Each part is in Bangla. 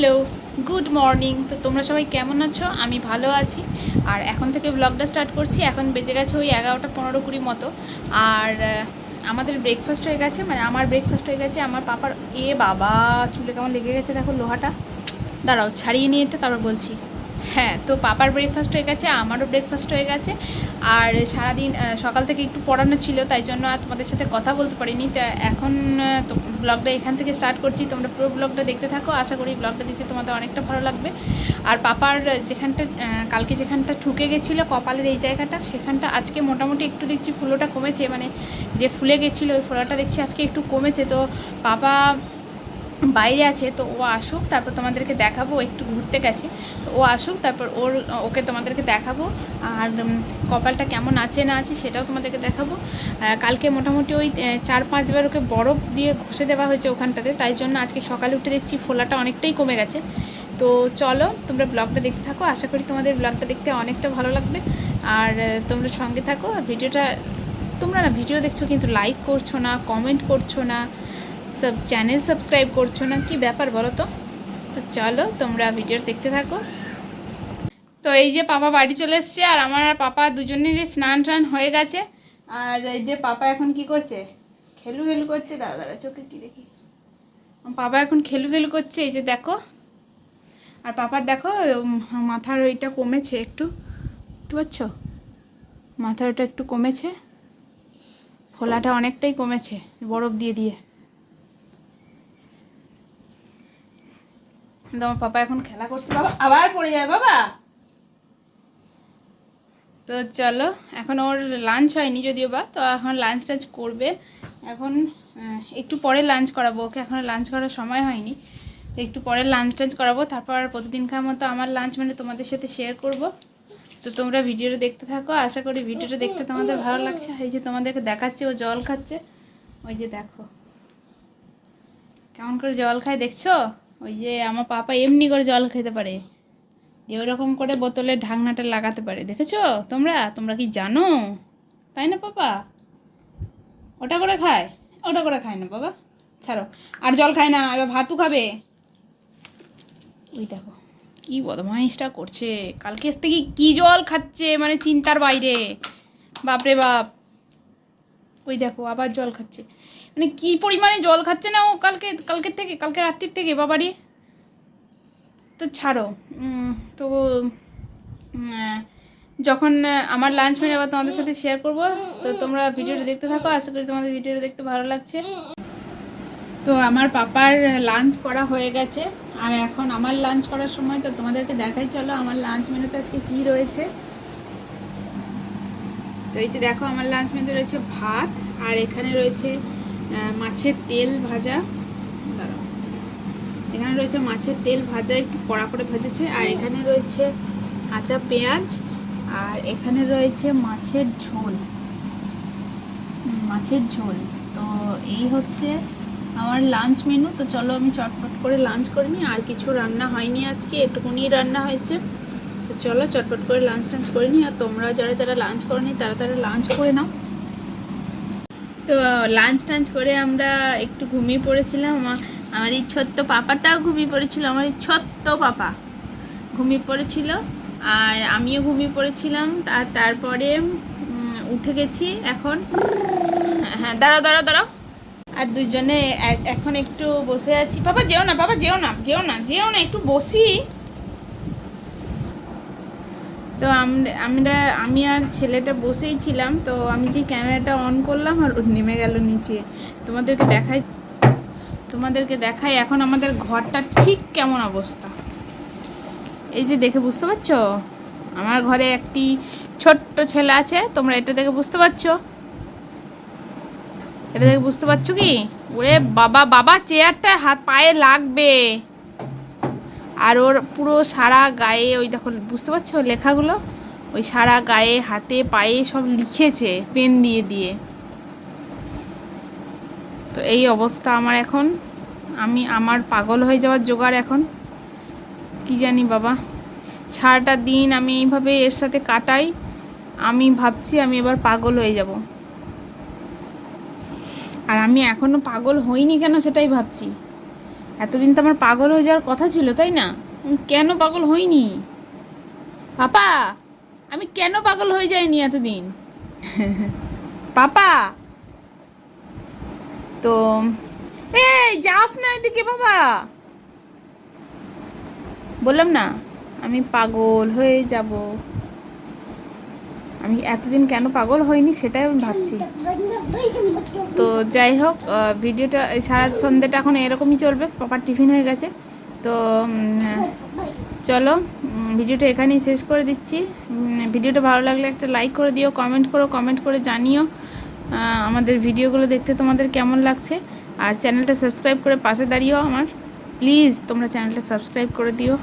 Hello, good morning. তো তোমরা সবাই কেমন আছো? আমি ভালো আছি। আর এখন থেকে ব্লগটা স্টার্ট করছি। এখন বেজে গেছে ওই 11টা 15-20 মতো। আর আমাদের ব্রেকফাস্ট হয়ে গেছে, মানে আমার ব্রেকফাস্ট হয়ে গেছে। আমার পাপার বাবা, চুলে কেমন লেগে গেছে দেখো লোহাটা। দাঁড়াও ছাড়িয়ে নিয়ে এটা তারপর বলছি। হ্যাঁ, তো পাপার ব্রেকফাস্ট হয়ে গেছে, আমারও ব্রেকফাস্ট হয়ে গেছে। আর সারাদিন সকাল থেকে একটু পড়ানো ছিল, তাই জন্য আর তোমাদের সাথে কথা বলতে পারিনি। তা এখন তো ব্লগটা এখান থেকে স্টার্ট করছি। তোমরা পুরো ব্লগটা দেখতে থাকো, আশা করি ব্লগটা দেখতে তোমাদের অনেকটা ভালো লাগবে। আর পাপার যেখানটা কালকে যেখানটা ঠুকে গেছিলো কপালের এই জায়গাটা, সেখানটা আজকে মোটামুটি একটু দেখছি ফুলোটা কমেছে, মানে যে ফুলে গেছিলো ওই ফোলাটা দেখছি আজকে একটু কমেছে। তো পাপা বাইরে আছে, তো ও আসুক তারপর তোমাদেরকে দেখাবো। একটু ঘুরতে গেছে, তো ও আসুক তারপর ওকে তোমাদেরকে দেখাবো। আর কপালটা কেমন আছে না আছে সেটাও তোমাদেরকে দেখাবো। কালকে মোটামুটি ওই 4-5 বার ওকে বরফ দিয়ে ঘষে দেওয়া হয়েছে ওখানটাতে, তাই জন্য আজকে সকালে উঠে দেখছি ফোলাটা অনেকটাই কমে গেছে। তো চলো তোমরা ব্লগটা দেখতে থাকো, আশা করি তোমাদের ব্লগটা দেখতে অনেকটা ভালো লাগবে। আর তোমরা সঙ্গে থাকো। আর ভিডিওটা তোমরা না ভিডিও দেখছো কিন্তু লাইক করছো না, কমেন্ট করছো না, চ্যানেল সাবস্ক্রাইব করছো না, কি ব্যাপার বলো তো? তো চলো তোমরা ভিডিও দেখতে থাকো। তো এই যে পাপা বাড়ি চলে এসছে, আর আমার আর পাপা দুজনেরই স্নান টান হয়ে গেছে। আর এই যে পাপা এখন কি করছে, খেলু খেলু করছে। দাঁড়া দাঁড়া চোখে কি দেখি, পাপা এখন খেলু খেলু করছে, এই যে দেখো। আর পাপার দেখো মাথার ওইটা কমেছে একটু, বুঝতে পারছো? মাথার ওটা একটু কমেছে, ফোলাটা অনেকটাই কমেছে বরফ দিয়ে দিয়ে। আমার পাপা এখন খেলা করছে, বাবা আবার পড়ে যায় বাবা। তো চলো, এখন ওর লাঞ্চ হয়নি যদিও বা, তো এখন লাঞ্চ টাঞ্চ করবে। এখন একটু পরে লাঞ্চ করাবো ওকে, এখন লাঞ্চ করার সময় হয়নি। তো একটু পরে লাঞ্চ টাঞ্চ করাবো, তারপর প্রতিদিনকার মতো আমার লাঞ্চ মানে তোমাদের সাথে শেয়ার করব। তো তোমরা ভিডিওটা দেখতে থাকো, আশা করি ভিডিওটা দেখতে তোমাদের ভালো লাগছে। এই যে তোমাদেরকে দেখাচ্ছে ও জল খাচ্ছে, ওই যে দেখো কেমন করে জল খায় দেখছো? ওই যে আমার পাপা এমনি করে জল খেতে পারে, যে ওরকম করে বোতলের ঢাকনাটা লাগাতে পারে, দেখেছো তোমরা? তোমরা কি জানো? তাই না পাপা? ওটা করে খায়, ওটা করে খায় না বাবা, ছাড়ো। আর জল খায় না, এবার ভাতও খাবে। ওই দেখো কি বদমাইশটা করছে, কালকে থেকে কি জল খাচ্ছে মানে চিন্তার বাইরে, বাপরে বাপ। ওই দেখো আবার জল খাচ্ছে, মানে কি পরিমাণে জল খাচ্ছে না ও কালকে রাত্রির থেকে বাবারি। তো ছাড়ো। তো যখন আমার লাঞ্চ মেনে আবার তোমাদের সাথে শেয়ার করব। তো তোমরা ভিডিওটা দেখতে থাকো, আশা করি তোমাদের ভিডিওটা দেখতে ভালো লাগছে। তো আমার পাপার লাঞ্চ করা হয়ে গেছে, আর এখন আমার লাঞ্চ করার সময়। তো তোমাদেরকে দেখাই চলো আমার লাঞ্চ মেনুতে আজকে কী রয়েছে। তো এই যে দেখো আমার লাঞ্চ মেনুতে রয়েছে ভাত, আর এখানে রয়েছে মাছের তেল ভাজা। দাঁড়াও, এখানে রয়েছে মাছের তেল ভাজা, একটু কড়া করে ভেজেছে। আর এখানে রয়েছে কাঁচা পেঁয়াজ, আর এখানে রয়েছে মাছের ঝোল। তো এই হচ্ছে আমার লাঞ্চ মেনু। তো চলো আমি চটপট করে লাঞ্চ করে নিই। আর কিছু রান্না হয়নি আজকে, এটুকুনি রান্না হয়েছে। তো চলো চটপট করে লাঞ্চ টাঞ্চ করে নিই। আর তোমরা যারা যারা লাঞ্চ করোনি তারা তারা লাঞ্চ করে নাও। তো লাঞ্চ টাঞ্চ করে আমরা একটু ঘুমিয়ে পড়েছিলাম। আমার এই ছোট্ট পাপাটাও ঘুমিয়ে পড়েছিল, আমার এই ছোট্ট পাপা ঘুমিয়ে পড়েছিল, আর আমিও ঘুমিয়ে পড়েছিলাম। আর তারপরে উঠে গেছি এখন। হ্যাঁ দাঁড়াও দাঁড়াও দাঁড়াও। আর দুজনে এখন একটু বসে আছি। বাবা যেও না, বাবা যেও না, যেও না, যেও না, একটু বসি। তো আমি আর ছেলেটা বসেই ছিলাম। তো আমি যে ক্যামেরাটা অন করলাম আর নেমে গেল নিচে। তোমাদেরকে দেখাই এখন আমাদের ঘরটা ঠিক কেমন অবস্থা। এই যে দেখে বুঝতে পারছো, আমার ঘরে একটি ছোট্ট ছেলে আছে। তোমরা এটা দেখে বুঝতে পারছো? এটা দেখে বুঝতে পারছো কি? ওরে বাবা, বাবা চেয়ারটা হাত পায়ে লাগবে। আর ওর পুরো সারা গায়ে ওই দেখো, বুঝতে পারছো লেখাগুলো? ওই সারা গায়ে হাতে পায়ে সব লিখেছে পেন দিয়ে দিয়ে। তো এই অবস্থা আমার এখন। আমার পাগল হয়ে যাওয়ার জোগাড় এখন, কি জানি বাবা। সারাটা দিন আমি এইভাবে এর সাথে কাটাই, আমি ভাবছি আমি এবার পাগল হয়ে যাব। আর আমি এখনও পাগল হইনি কেন সেটাই ভাবছি। এতদিন তো আমার পাগল হয়ে যাওয়ার কথা ছিল, তাই না? আমি কেন পাগল হইনি পাপা? আমি কেন পাগল হয়ে যাইনি এতদিন? পাপা, তো এই যাস না এদিকে বাবা। বললাম না আমি পাগল হয়ে যাব। আমি এতদিন কেন পাগল হইনি সেটাই আমি ভাবছি। তো যাই হোক, ভিডিওটা সারা সন্ধ্যেটা এখন এরকমই চলবে। পাপার টিফিন হয়ে গেছে, তো চলো ভিডিওটা এখানেই শেষ করে দিচ্ছি। ভিডিওটা ভালো লাগলে একটা লাইক করে দিও, কমেন্ট করে জানিও আমাদের ভিডিওগুলো দেখতে তোমাদের কেমন লাগছে। আর চ্যানেলটা সাবস্ক্রাইব করে পাশে দাঁড়িয়েও আমার, প্লিজ তোমরা চ্যানেলটা সাবস্ক্রাইব করে দিও,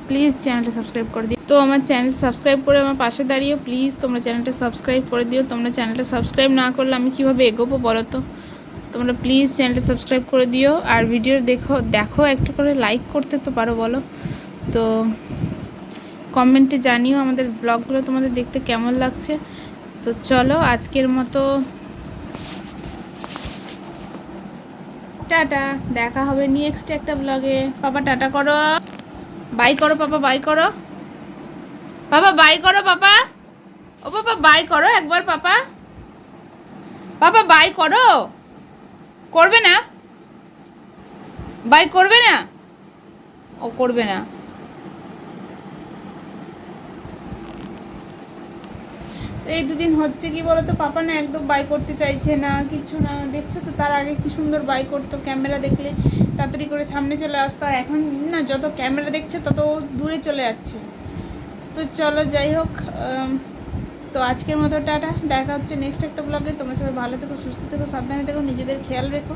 প্লিজ চ্যানেলটা সাবস্ক্রাইব করে দিও। তো আমার চ্যানেল সাবস্ক্রাইব করে আমার পাশে দাঁড়িয়ে প্লিজ তোমরা চ্যানেলটা সাবস্ক্রাইব করে দিও। তোমরা চ্যানেলটা সাবস্ক্রাইব না করলে আমি কীভাবে এগোবো বলো তো? তোমরা প্লিজ চ্যানেলটা সাবস্ক্রাইব করে দিও। আর ভিডিও দেখো একটু করে লাইক করতে তো পারো বলো? তো কমেন্টে জানিও আমাদের ব্লগগুলো তোমাদের দেখতে কেমন লাগছে। তো চলো আজকের মতো টাটা, দেখা হবে নেক্সট একটা ব্লগে। পাপা টাটা করো, বাই করো পাপা, বাই করো পাপা, বাই করো পাপা। ও পাপা বাই করো একবার পাপা, পাপা বাই করো। করবে না? বাই করবে না? ও করবে না। এই দুদিন হচ্ছে কি বলতো, পাপা না একদম বাই করতে চাইছে না, কিছু না। দেখছো তো তার আগে কি সুন্দর বাই করতো, ক্যামেরা দেখলে তাড়াতাড়ি করে সামনে চলে আসতো। আর এখন না, যত ক্যামেরা দেখছে তত দূরে চলে যাচ্ছে। তো চলো যাই হোক, তো আজকের মতো টাটা, দেখা হচ্ছে নেক্সট একটা ব্লগে। তোমরা সবাই ভালো থেকো, সুস্থ থেকো, সাবধানে থেকো, নিজেদের খেয়াল রেখো।